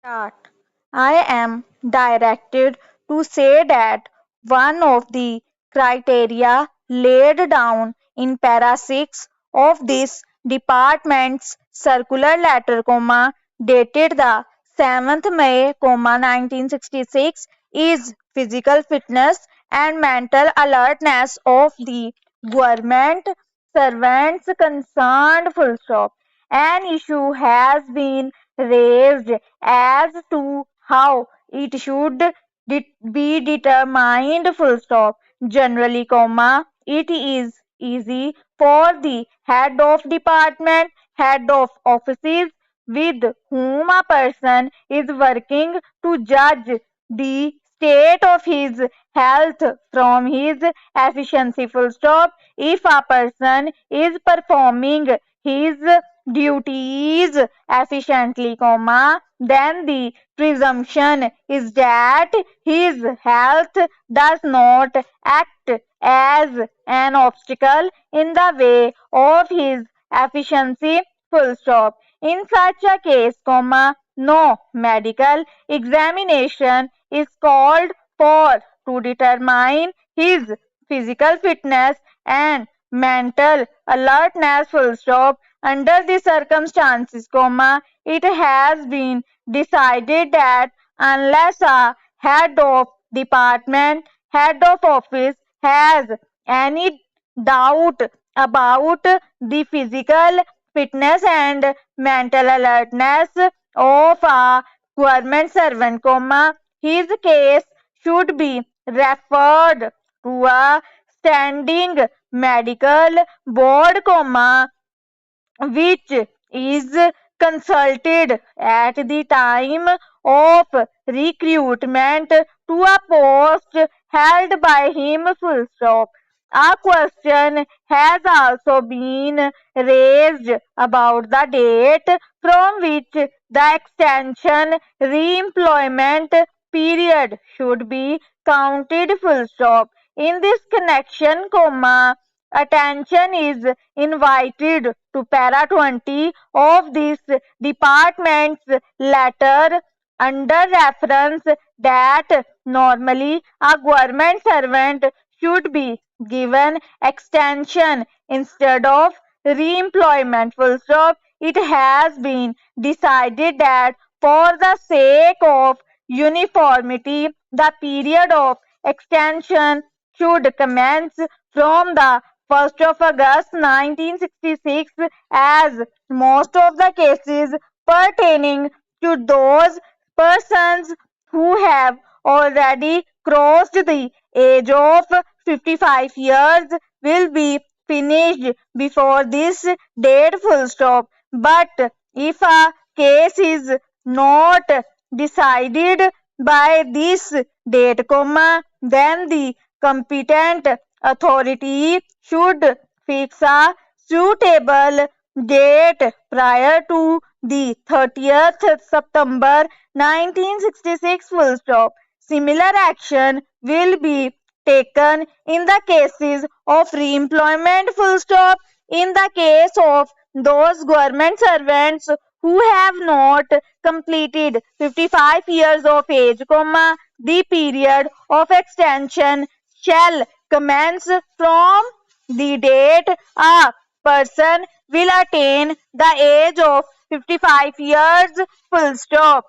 Start. I am directed to say that one of the criteria laid down in para 6 of this department's circular letter, dated the 7th May, 1966 is physical fitness and mental alertness of the government servants concerned, full stop. An issue has been raised as to how it should be determined, full stop. Generally, it is easy for the head of department, head of offices with whom a person is working to judge the state of his health from his efficiency, full stop. If a person is performing his duties efficiently, then the presumption is that his health does not act as an obstacle in the way of his efficiency, full stop. In such a case, no medical examination is called for to determine his physical fitness and mental alertness, full stop. Under the circumstances, it has been decided that unless a head of department, head of office has any doubt about the physical fitness and mental alertness of a government servant, his case should be referred to a standing medical board, which is consulted at the time of recruitment to a post held by him, full stop. A question has also been raised about the date from which the extension re-employment period should be counted, full stop. In this connection, attention is invited to para 20 of this department's letter under reference that normally a government servant should be given extension instead of re-employment, full stop. It has been decided that for the sake of uniformity, the period of extension should commence from the 1st of August 1966, as most of the cases pertaining to those persons who have already crossed the age of 55 years will be finished before this date, full stop. But if a case is not decided by this date, then the competent authority should fix a suitable date prior to the 30th September 1966, full stop. Similar action will be taken in the cases of re-employment, full stop. In the case of those government servants who have not completed 55 years of age, the period of extension shall commence from the date a person will attain the age of 55 years, full stop.